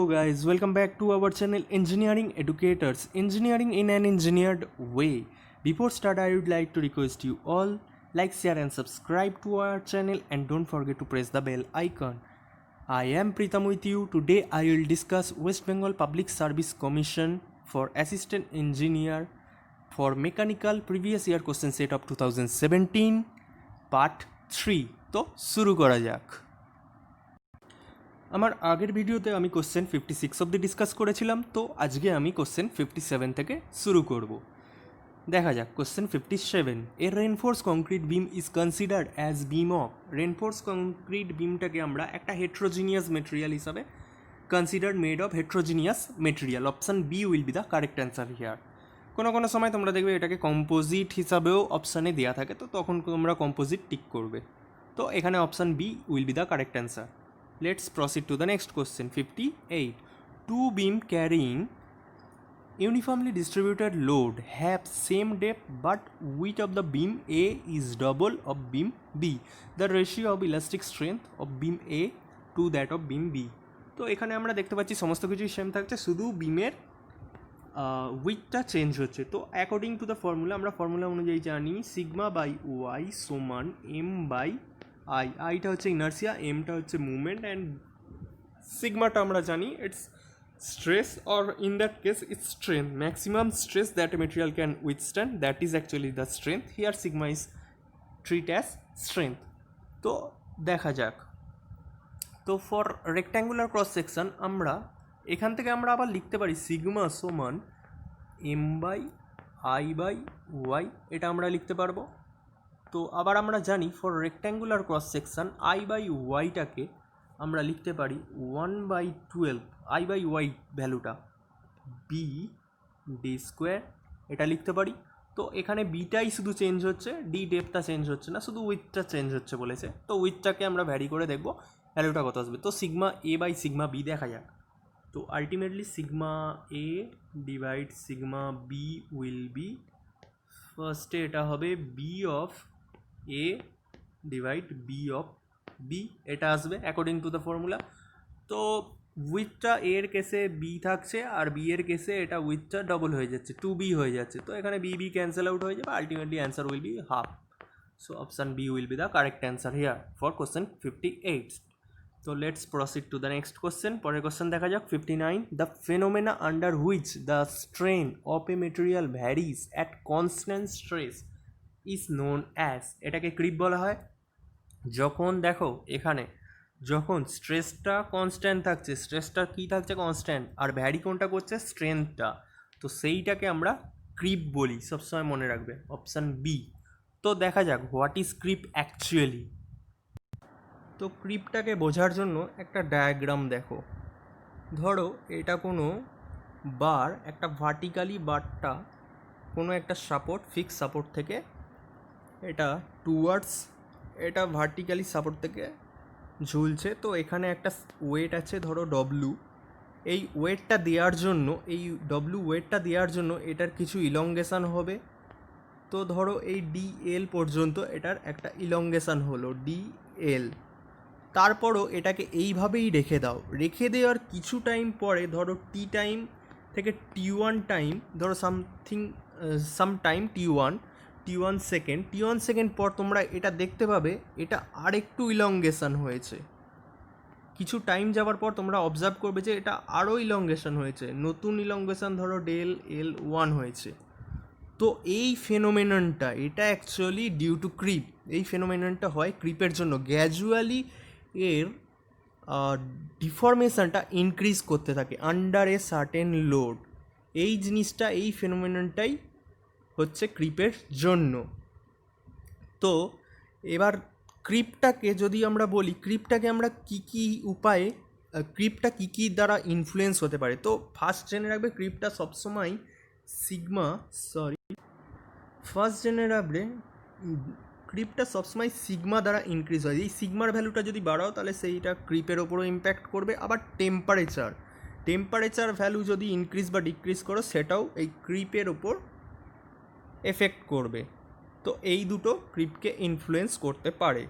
guys, welcome back to our channel Engineering Educators, Engineering in an Engineered Way. Before start, I would like to request you all like, share and subscribe to our channel and don't forget to press the bell icon. I am Pritam with you. Today I will discuss West Bengal Public Service Commission for Assistant Engineer for Mechanical previous year question set of 2017 part 3. তো শুরু করা যাক। আমার আগের ভিডিওতে আমি question 56 অবধি discuss করেছিলাম, তো আজকে আমি কোশ্চেন 57 থেকে শুরু করব। দেখা যাক question 57। A reinforce concrete beam is considered as beam of. Reinforce concrete বিমটাকে আমরা একটা হেট্রোজিনিয়াস মেটেরিয়াল হিসাবে considered made of heterogeneous material. Option B will be the correct answer here. কোনো সময় তোমরা দেখবে এটাকে কম্পোজিট হিসাবেও অপশানে দেওয়া থাকে, তো তখন তোমরা কম্পোজিট টিক করবে। তো এখানে option B will be the correct answer. Let's proceed to the next question. 58. Two beam carrying uniformly distributed load have same depth but width of the beam A is double of beam B. The ratio of elastic strength of beam A to that of beam B. তো এখানে আমরা দেখতে পাচ্ছি সমস্ত কিছুই same থাকছে, শুধু বিমের উইথটা চেঞ্জ হচ্ছে। তো অ্যাকর্ডিং টু দ্য ফর্মুলা, আমরা ফর্মুলা অনুযায়ী জানি সিগমা বাই ওয়াই সমান এম বাই আই। আইটা হচ্ছে ইনার্সিয়া, এমটা হচ্ছে মুভমেন্ট, অ্যান্ড সিগমাটা আমরা জানি it's stress, or in that case it's strength, maximum stress that a material can withstand, that is actually the strength. Here sigma is treat as strength. তো দেখা যাক। তো for rectangular cross section আমরা এখান থেকে আমরা আবার লিখতে পারি সিগমা সমান M by I by Y, এটা আমরা লিখতে পারবো। তো আবার আমরা জানি for rectangular cross section I by ওয়াইটাকে আমরা লিখতে পারি 1/12 আই বাই ওয়াই ভ্যালুটা বি ডি স্কোয়ার, এটা লিখতে পারি। তো এখানে বিটাই শুধু চেঞ্জ হচ্ছে, ডি ডেপটা চেঞ্জ হচ্ছে না, শুধু উইথটা চেঞ্জ হচ্ছে বলেছে। তো উইথটাকে আমরা ভ্যারি করে দেখবো ভ্যালুটা কত আসবে। তো sigma A by sigma B দেখা যাক। তো ultimately sigma A divide sigma B will be, ফার্স্টে এটা হবে B of A divide B of B, এটা আসবে অ্যাকর্ডিং টু দ্য ফর্মুলা। তো উইথটা এর কেসে বি থাকছে আর বি এর কেসে এটা উইথটা ডবল হয়ে যাচ্ছে, 2b হয়ে যাচ্ছে। তো এখানে বি ক্যান্সেল আউট হয়ে যাবে, ultimately answer will be half. So option B will be the correct answer here for question 58. তো let's proceed to the next question. পরের কোশ্চেন দেখা যাক 59. The phenomena under which the strain of a material varies at constant stress is known as. এটাকে creep বলা হয়। যখন দেখো এখানে যখন স্ট্রেসটা কনস্ট্যান্ট থাকছে, স্ট্রেসটা কী থাকছে কনস্ট্যান্ট, আর ভ্যারি কোনটা করছে স্ট্রেংথটা, তো সেইটাকে আমরা ক্রিপ বলি, সবসময় মনে রাখবে অপশান বি। তো দেখা যাক হোয়াট ইজ ক্রিপ অ্যাকচুয়ালি। তো ক্রিপটাকে বোঝার জন্য একটা ডায়াগ্রাম দেখো। ধরো এটা কোনো বার, একটা ভার্টিক্যালি বারটা কোনো একটা সাপোর্ট, ফিক্স সাপোর্ট থেকে এটা টুয়ার্ডস, এটা ভার্টিক্যালি সাপোর্ট থেকে ঝুলছে। তো এখানে একটা ওয়েট আছে ধরো ডব্লু। এই ওয়েটটা দেওয়ার জন্য, এই ডব্লু ওয়েটটা দেওয়ার জন্য এটার কিছু ইলংগেশান হবে। তো ধরো এই ডিএল পর্যন্ত এটার একটা ইলংগেশান হলো ডিএল। তারপরও এটাকে এইভাবেই রেখে দাও। রেখে দেওয়ার কিছু টাইম পরে ধরো টি টাইম থেকে টি1 টাইম, ধরো সাম টাইম টি1 সেকেন্ড পর তোমরা এটা দেখতে পাবে এটা আরেকটু ইলংগেশান হয়েছে। কিছু টাইম যাওয়ার পর তোমরা অবজার্ভ করবে যে এটা আরও ইলংগেশান হয়েছে, নতুন ইলংগেশান ধরো ডেল এল 1 হয়েছে। তো এই ফেনোমেননটা, এটা অ্যাকচুয়ালি ডিউ টু ক্রিপ। এই ফেনোমেননটা হয় ক্রিপের জন্য। গ্র্যাজুয়ালি এর ডিফরমেশনটা ইনক্রিজ করতে থাকে আন্ডার এ সার্টেন লোড। এই জিনিসটা, এই ফেনোমেননটাই হচ্ছে ক্রিপের জন্য। তো এবার ক্রিপটাকে যদি আমরা বলি, ক্রিপটাকে আমরা কী উপায়ে, ক্রিপটা কী দ্বারা ইনফ্লুয়েন্স হতে পারে। তো ফার্স্ট জেনে রাখবে ক্রিপটা সবসময় ক্রিপটা সবসময় সিগমা দ্বারা ইনক্রিজ হয়। এই সিগমার ভ্যালুটা যদি বাড়াও তাহলে সেইটা ক্রিপের ওপরও ইম্প্যাক্ট করবে। আবার টেম্পারেচার ভ্যালু যদি ইনক্রিজ বা ডিক্রিজ করো সেটাও এই ক্রিপের ওপর এফেক্ট করবে। তো এই দুটো ক্রিপকে ইনফ্লুয়েন্স করতে পারে।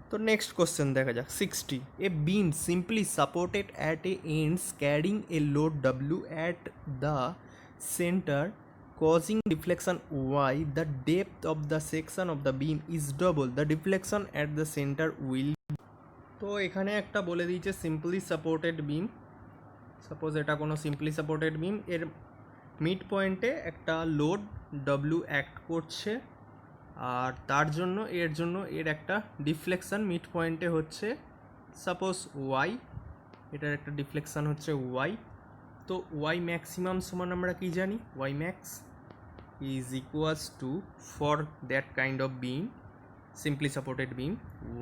তো নেক্সট কোশ্চেন দেখা যাক 60, a beam simply supported at a ends carrying a load W at the centre causing deflection y, the depth of the section of the beam is double the deflection at the center will. তো এখানে একটা বলে দিয়েছে simply supported বিম, suppose এটা কোনো simply supported বিম, এর mid পয়েন্টে একটা লোড ডব্লিউ অ্যাক্ট করছে, আর তার জন্য এর একটা ডিফ্লেকশান মিড পয়েন্টে হচ্ছে সাপোজ ওয়াই, এটার একটা ডিফ্লেকশান হচ্ছে ওয়াই। তো ওয়াই ম্যাক্সিমাম সমান আমরা কি জানি, Y max is equals to, for that kind of beam, simply supported beam,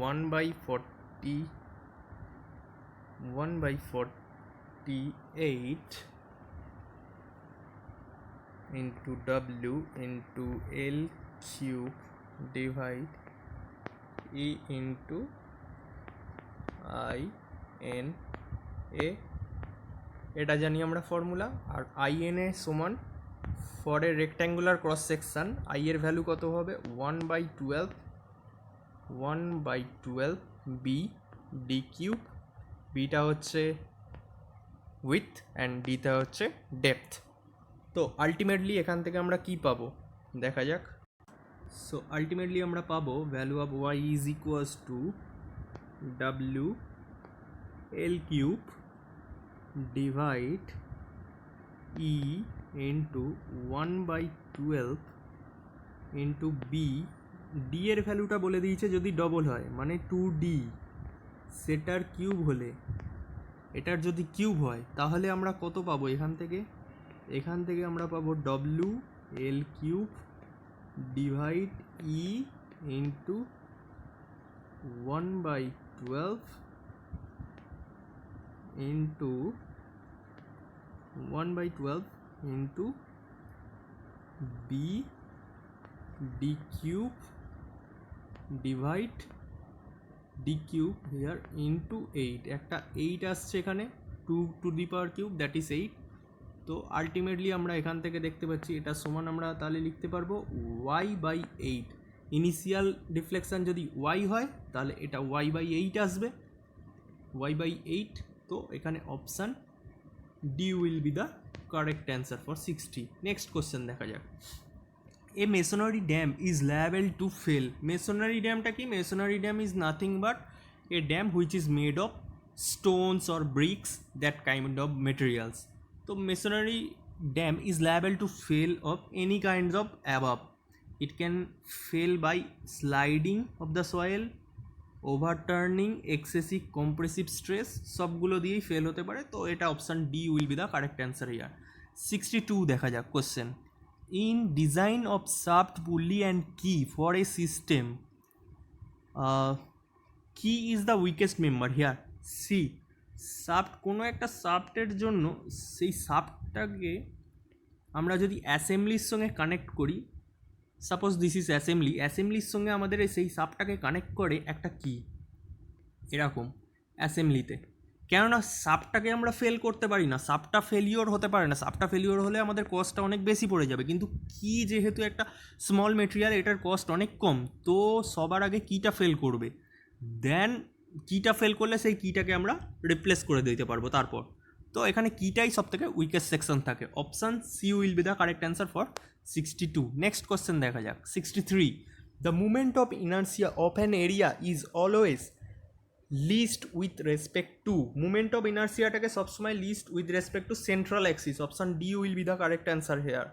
1/48 into W into L cube divide E into I N A, এটা জানি আমরা ফর্মুলা। আর আই এন এ সমান for a rectangular cross section I এর value কত হবে 1/12 B D cube, বিটা হচ্ছে উইথ অ্যান্ড ডিটা হচ্ছে ডেপথ। তো আলটিমেটলি এখান থেকে আমরা কি পাবো দেখা যাক। সো আলটিমেটলি আমরা পাবো value of Y is equals to W L cube divide E into 1/12 into B, D এর ভ্যালুটা বলে দিয়েছে যদি ডবল হয় মানে 2D, সেটার কিউব হলে এটার যদি কিউব হয় তাহলে আমরা কত পাবো এখান থেকে আমরা পাবো W L cube divide E into 1/12 into 1/12 into b d cube divide d cube here into 8, একটা 8 আসছে এখানে 2 to the power cube that is 8। তো আলটিমেটলি আমরা এখান থেকে দেখতে পাচ্ছি এটা সমান আমরা তাহলে লিখতে পারবো y/8, ইনিশিয়াল ডিফ্লেকশান যদি y হয় তাহলে এটা y/8 আসবে, y/8। তো এখানে option D will be the correct answer for 60. Next question দেখা যাক। A masonry dam is liable to fail. Masonry dam টা কি? Masonry dam is nothing but a dam which is made of stones or bricks, that kind of materials. So masonry dam is liable to fail of any kinds of above. It can fail by sliding of the soil, overturning, excessive compressive stress, সবগুলো দিয়েই fail হতে পারে। তো এটা option D will be the correct answer here. 62 দেখা যাক কোশ্চেন। In design of shaft pulley and key for a system, key is the weakest member here? C. Shaft, কোনো একটা শাফটের জন্য সেই শাফটটাকে আমরা যদি অ্যাসেম্বলির সঙ্গে কানেক্ট করি, সাপোজ দিস ইজ অ্যাসেম্বলির সঙ্গে আমাদের সেই সাবটাকে কানেক্ট করে একটা কি, এরকম অ্যাসেম্বলিতে। কেননা সাবটাকে আমরা ফেল করতে পারি না, সাবটা ফেলিওর হতে পারে না, সাবটা ফেলিওর হলে আমাদের কস্টটা অনেক বেশি পড়ে যাবে। কিন্তু কি যেহেতু একটা স্মল মেটেরিয়াল, এটার কস্ট অনেক কম, তো সবার আগে কিটা ফেল করবে, দেন কিটা ফেল করলে সেই কিটাকে আমরা রিপ্লেস করে দিতে পারবো তারপর। তো এখানে কিটাই সব থেকে উইকেস্ট সেকশন থাকে। Option C will be the correct answer for 62. Next question দেখা যাক 63. The movement of inertia of an area is always least with respect to, movement of ইনার্সিয়াটাকে সবসময় least with respect to central axis. Option D will be the correct answer here.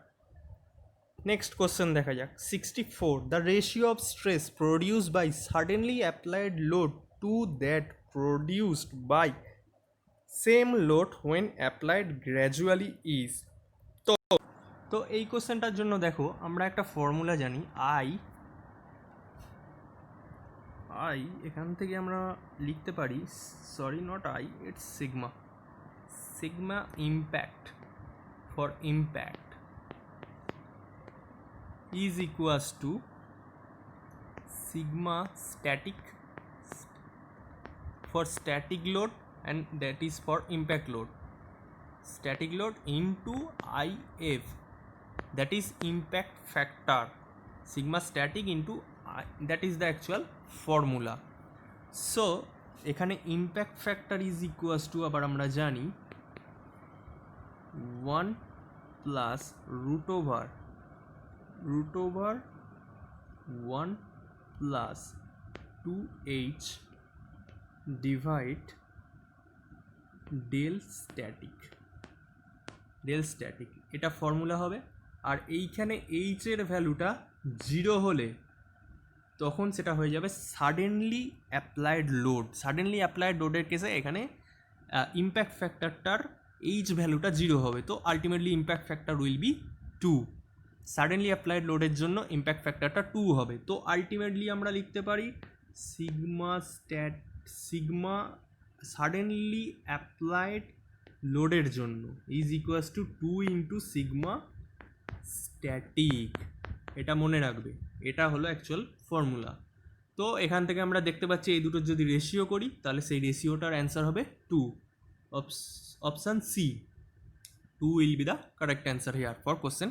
Next question দেখা যাক 64. The ratio of stress produced by suddenly applied load to that produced by same load when applied gradually is. তো এই কোশ্চেনটার জন্য দেখো আমরা একটা formula জানি, I এখান থেকে আমরা লিখতে পারি, sorry not I, it's sigma impact for impact is equals two sigma static for static load and that is for impact load, static load into IF, that is impact factor, sigma static into I, that is the actual formula. So এখানে impact factor is equals to আবার আমরা জানি 1 plus root over 1 plus 2h divide del static এটা formula হবে। আর এইখানে H এর ভ্যালুটা 0 হলে তখন সেটা হয়ে যাবে সাডেনলি অ্যাপ্লাইড লোডের কেসে এখানে ইম্প্যাক্ট ফ্যাক্টরটার এইচ ভ্যালুটা 0 হবে, তো ultimately impact factor will be 2। Suddenly applied লোডের জন্য ইম্প্যাক্ট ফ্যাক্টরটা 2 হবে। তো আলটিমেটলি আমরা লিখতে পারি সিগমা সাডেনলি অ্যাপ্লাইড লোডের জন্য is equals two 2 into sigma static. এটা মনে রাখবে, এটা হলো অ্যাকচুয়াল ফর্মুলা। তো এখান থেকে আমরা দেখতে পাচ্ছি এই দুটোর যদি রেশিও করি তাহলে সেই রেশিওটার অ্যান্সার হবে 2। Option C 2 will be the correct answer here for question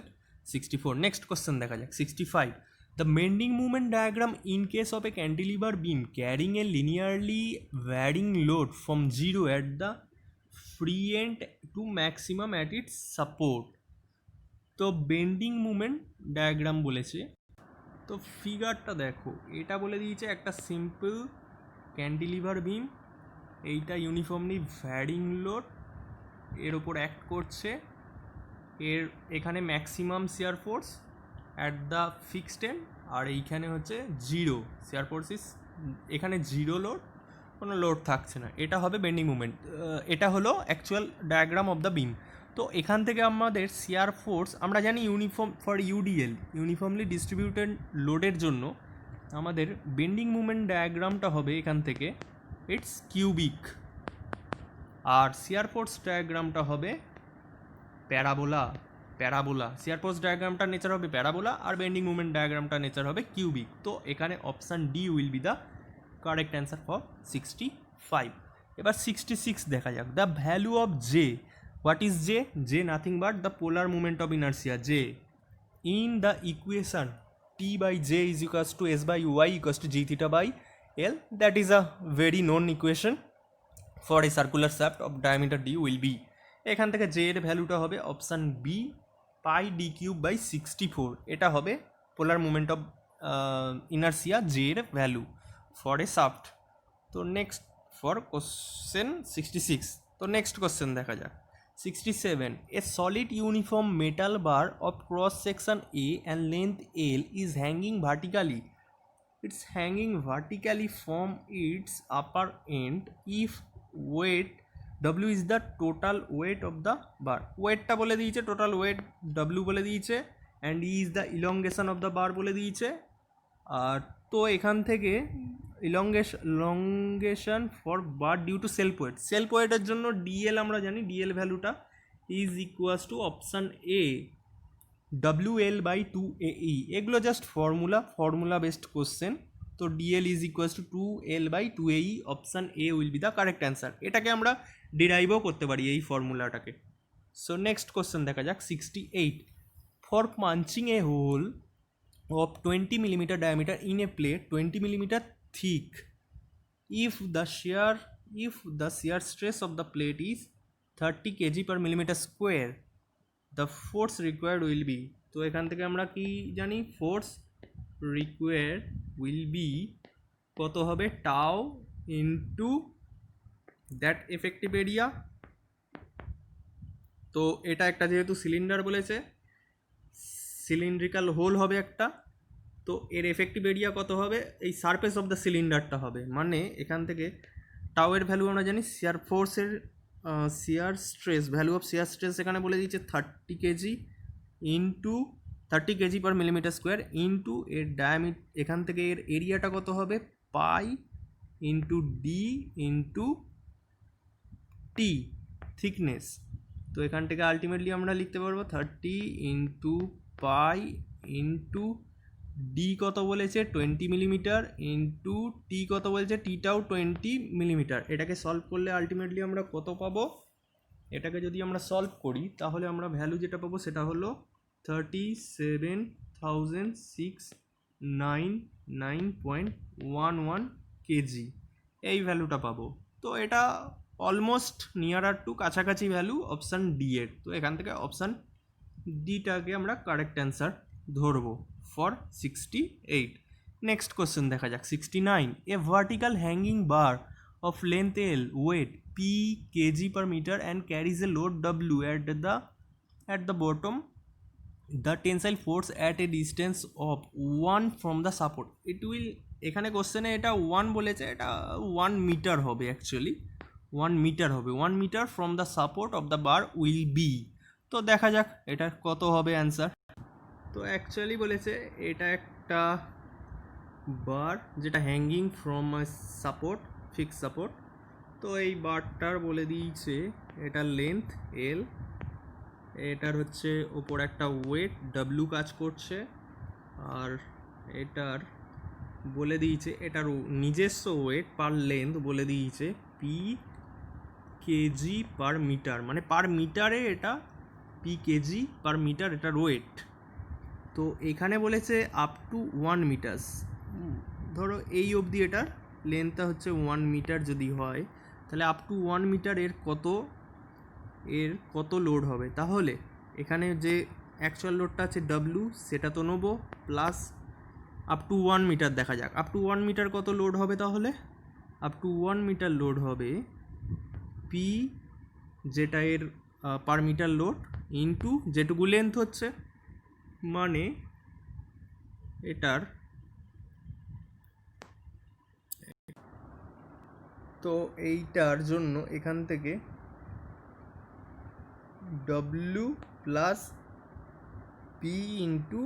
64। Next question দেখা যাক 65। The bending moment diagram in case of a cantilever beam carrying a linearly varying load from 0 at the free end to maximum at its support. তো bending movement diagram বলেছে। তো ফিগারটা দেখো, এটা বলে দিয়েছে একটা সিম্পল ক্যান্টিলিভার বিম, এইটা ইউনিফর্মলি ভ্যারিং লোড এর ওপর অ্যাক্ট করছে, এখানে maximum shear force at the fixed end, আর এইখানে হচ্ছে 0 শিয়ার ফোর্স ইস, এখানে 0 লোড, কোনো লোড থাকছে না, এটা হবে বেন্ডিং মুভমেন্ট। এটা হলো actual diagram of the beam. তো এখান থেকে আমাদের শিয়ার ফোর্স আমরা জানি uniform for UDL uniformly distributed লোডের জন্য আমাদের বেন্ডিং মুভমেন্ট ডায়াগ্রামটা হবে এখান থেকে ইটস কিউবিক, আর শিয়ার ফোর্স ডায়াগ্রামটা হবে প্যারাবোলা। শিয়ার ফোর্স ডায়াগ্রামটার নেচার হবে প্যারাবোলা, আর বেন্ডিং মুভমেন্ট ডায়াগ্রামটার নেচার হবে কিউবিক। তো এখানে option D will be the correct answer for 65। এবার 66 দেখা যাক। The value of J, what is J? J nothing but the polar movement of inertia J in the equation T by J is equals to S by Y equals to G theta by L, that is a very known equation for a circular shaft of diameter D will be. এখান থেকে J এর ভ্যালুটা হবে option B pi D cube by 64। এটা হবে polar movement of inertia J এর value for A shaft. তো next for question 66। তো নেক্সট কোশ্চেন দেখা যাক 67। এ solid uniform metal bar of cross section A and length L is hanging vertically, it's hanging vertically from its upper end if weight W is the total weight of the bar. ওয়েটটা বলে দিয়েছে, total wait W বলে দিয়েছে, and E is the elongation of the bar বলে দিয়েছে। আর তো এখান থেকে elongation for bar due to self ওয়েটের জন্য DL আমরা জানি, DL ভ্যালুটা is equals to option A WL by 2AE। এগুলো জাস্ট ফর্মুলা বেসড কোশ্চেন। তো DL is equals to 2L by 2AE, option A will be the correct answer. এটাকে আমরা ডিরাইভও করতে পারি এই ফর্মুলাটাকে। সো নেক্সট কোশ্চেন দেখা যাক 68। For punching a hole of 20 millimeter diameter in a plate 20 millimeter thick, if the shear stress of the plate is 30 kg per millimeter square, the force required will be, তো এখান থেকে আমরা কি জানি, force required will be কত হবে, টাও into that effective area. তো এটা একটা যেহেতু সিলিন্ডার বলেছে, সিলিন্ড্রিক্যাল হোল হবে একটা, তো এর এফেক্টিভ এরিয়া কত হবে, এই সারফেস অফ দ্য সিলিন্ডারটা হবে, মানে এখান থেকে টাওয়ের ভ্যালু আমরা জানি, শিয়ার ফোর্সের shear stress, value of shear stress এখানে বলে দিয়েছে 30 কেজি ইন্টু 30 কেজি পার মিলিমিটার স্কোয়ার ইন্টু এর ডায়ামিটার, এখান থেকে এর এরিয়াটা কত হবে, pi into D into T thickness. তো এখান থেকে আলটিমেটলি আমরা লিখতে পারবো 30 ইন্টু পাই ইন্টু ডি কত বলেছে 20 মিলিমিটার ইন্টু টি কত বলছে, টিটাও 20 মিলিমিটার। এটাকে সলভ করলে আলটিমেটলি আমরা কত পাবো, এটাকে যদি আমরা সলভ করি তাহলে আমরা ভ্যালু যেটা পাবো সেটা হলো 37,699.11 কেজি। এই ভ্যালুটা পাবো। তো এটা অলমোস্ট নিয়ারার টু কাছাকাছি ভ্যালু অপশান ডি এর। তো এখান থেকে অপশান ডিটাকে আমরা কারেক্ট অ্যান্সার ধরবো ফর 68। নেক্সট কোশ্চেন দেখা যাক 69। A vertical hanging bar of length L, weight P KG per metre and carries a load W at the bottom, the tensile force at a distance of 1 from the support, it will, এখানে কোশ্চেনে এটা 1 বলেছে, এটা 1 metre হবে actually, 1 metre হবে, 1 metre from the support of the bar will be. তো দেখা যাক এটা কত হবে অ্যান্সার। তো অ্যাকচুয়ালি বলেছে এটা একটা বার যেটা hanging from support, fix support. তো এই বারটার বলে দিয়েছে এটার লেন্থ এল, এটার হচ্ছে ওপর একটা ওয়েট ডাব্লিউ কাজ করছে, আর এটার বলে দিয়েছে এটার নিজস্ব ওয়েট পার লেন্থ বলে দিয়েছে পি কেজি পার মিটার, মানে পার মিটারে এটা পি কেজি পার মিটার এটার ওয়েট। তো এখানে বলেছে আপ টু 1 মিটার্স, ধরো এই অবধি এটার লেন্থটা হচ্ছে 1 মিটার যদি হয়, তাহলে আপ টু 1 মিটার এর কত লোড হবে। তাহলে এখানে যে অ্যাকচুয়াল লোডটা আছে ডাব্লু সেটা তো নেবো, প্লাস আপ টু 1 মিটার দেখা যাক আপ টু 1 মিটার কত লোড হবে। তাহলে আপ টু 1 মিটার লোড হবে পি, যেটা এর পার মিটার লোড, ইন্টু যেটুকু লেন্থ হচ্ছে, মানে এটার, তো এইটার জন্য এখান থেকে W plus P into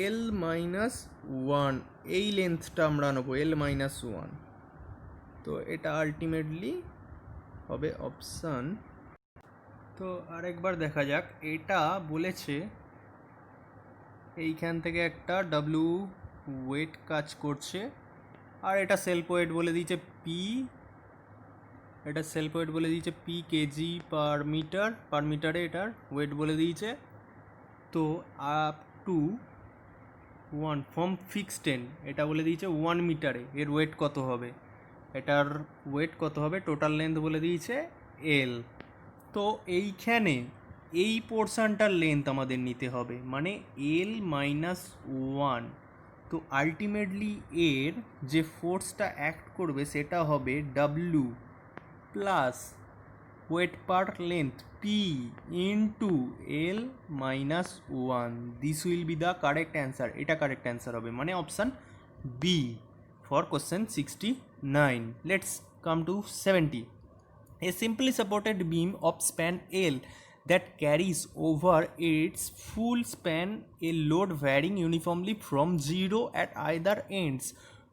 L minus 1, এই লেন্থটা আমরা নেবো এল মাইনাস 1। তো এটা আলটিমেটলি হবে অপশান। তো আরেকবার দেখা যাক, এটা বলেছে এইখান থেকে একটা ডাব্লু ওয়েট কাজ করছে, আর এটা সেলফ ওয়েট বলে দিয়েছে পি, এটা সেলফ ওয়েট বলে দিয়েছে পি কেজি পার মিটারে এটার ওয়েট বলে দিয়েছে। তো আপ টু 1 ফ্রম ফিক্স 10 এটা বলে দিয়েছে 1 মিটারে এর ওয়েট কত হবে, এটার ওয়েট কত হবে, টোটাল লেন্থ বলে দিয়েছে এল। তো এইখানে এই পোর্শনটার লেন্থ আমাদের নিতে হবে, মানে এল মাইনাস 1। তো আলটিমেটলি এর যে ফোর্সটা অ্যাক্ট করবে সেটা হবে W plus weight per length P into L minus 1। This will be the correct answer, এটা কারেক্ট অ্যান্সার হবে, মানে option B for question 69। Let's come to 70। A simply supported beam of span L that carries over its full span a load varying uniformly from 0 at either ends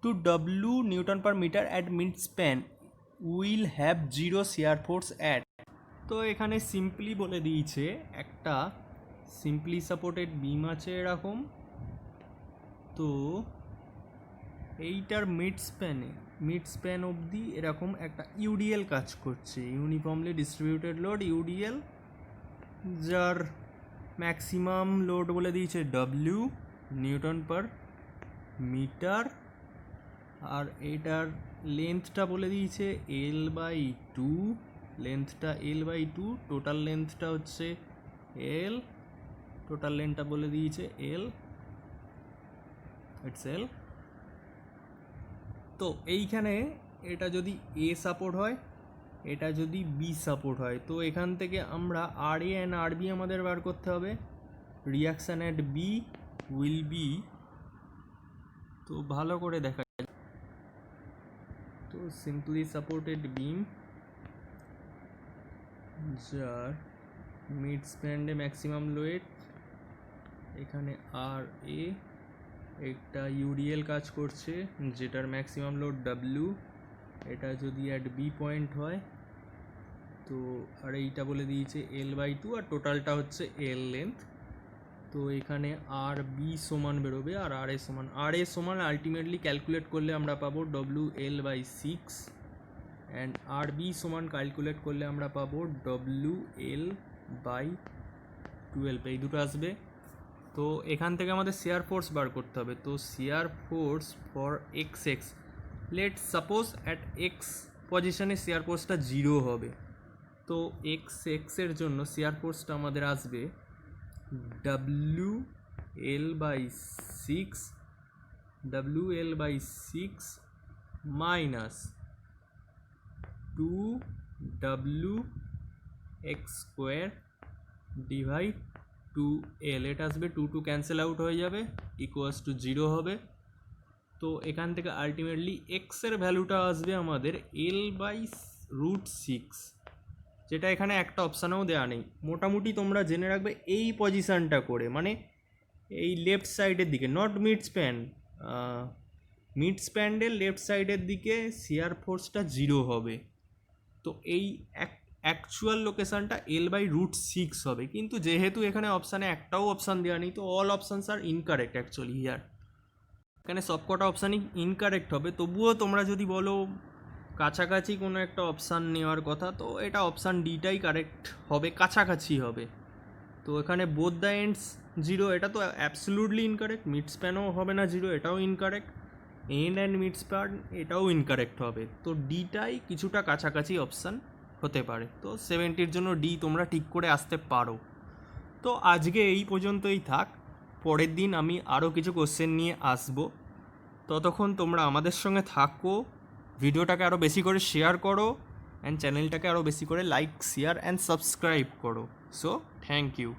to W Newton per meter at mid span will have 0 shear force at। তো এখানে simply বলে দিয়েছে একটা simply supported বিম আছে এরকম, তো এইটার mid span অবধি এরকম একটা ইউডিএল কাজ করছে, ইউনিফর্মলি ডিস্ট্রিবিউটেড লোড ইউডিএল, যার ম্যাক্সিমাম লোড বলে দিয়েছে ডব্লিউ নিউটন পার মিটার, আর এইটার লেন্থটা বলে দিয়েছে এল বাই টু, লেন্থটা এল বাই টু, টোটাল লেন্থটা হচ্ছে এল, টোটাল লেন্থটা বলে দিয়েছে এল, ইটস এল। তো এইখানে এটা যদি এ সাপোর্ট হয়, এটা যদি বি সাপোর্ট হয়, তো এখান থেকে আমরা আর এ অ্যান্ড আর বি আমাদের বার করতে হবে। Reaction at B will be, তো ভালো করে দেখা যায়, তো সিম্পলি সাপোর্টেড বিম যার মিড স্প্যান্ডে ম্যাক্সিমাম লোড, এখানে আর এ, একটা ইউডিএল কাজ করছে যেটার ম্যাক্সিমাম লোড ডাব্লিউ, এটা যদি অ্যাট বি পয়েন্ট হয়, তো আর এইটা বলে দিয়েছে এল বাই টু, আর টোটালটা হচ্ছে এল লেন্থ। তো এখানে আর বি সমান বেরোবে, আর আর এ সমান আলটিমেটলি ক্যালকুলেট করলে আমরা পাবো W L by 6, and R B সমান ক্যালকুলেট করলে আমরা পাবো ডব্লিউ এল বাই 12, এই দুটো আসবে। তো এখান থেকে আমাদের শেয়ার ফোর্স বার করতে হবে, তো share force for x x, late suppose at x পজিশনে শেয়ার ফোর্সটা 0 হবে, তো এক্সের জন্য শেয়ার ফোর্সটা আমাদের আসবে WL/6 minus 2W(x²) divide 2L, এটা আসবে 2 ক্যান্সেল আউট হয়ে যাবে, ইকুয়ালস টু 0 হবে। তো এখান থেকে আলটিমেটলি এক্সের ভ্যালুটা আসবে আমাদের L/√6, যেটা এখানে একটা অপশানেও দেওয়া নেই। মোটামুটি তোমরা জেনে রাখবে এই পজিশানটা করে, মানে এই লেফট সাইডের দিকে, নট মিড স্প্যান, মিড স্প্যান্ডের লেফট সাইডের দিকে শেয়ার ফোর্সটা 0 হবে। তো এই অ্যাকচুয়াল লোকেশানটা L/√6 হবে, কিন্তু যেহেতু এখানে অপশানে একটাও অপশান দেওয়া নেই, তো all options are incorrect actually here. এখানে সবকটা অপশানই ইনকারেক্ট হবে, তবুও তোমরা যদি বলো কাছাকাছি কোনো একটা অপশান নেওয়ার কথা, তো এটা অপশান ডিটাই কারেক্ট হবে, কাছাকাছি হবে। তো এখানে বোথ দ্য এন্ডস 0, এটা তো অ্যাবসলিউটলি ইনকারেক্ট। মিড স্প্যানও হবে না 0, এটাও incorrect. End and mid span এটাও ইনকারেক্ট হবে। তো ডিটাই কিছুটা কাছাকাছি অপশান হতে পারে। তো 70-র জন্য ডি তোমরা ঠিক করে আসতে পারো। তো আজকে এই পর্যন্তই থাক, পরের দিন আমি আরও কিছু কোশ্চেন নিয়ে আসবো। ততক্ষণ তোমরা আমাদের সঙ্গে থাকো, ভিডিওটাকে আরও বেশি করে শেয়ার করো, অ্যান্ড চ্যানেলটাকে আরও বেশি করে লাইক, শেয়ার অ্যান্ড সাবস্ক্রাইব করো। So thank you.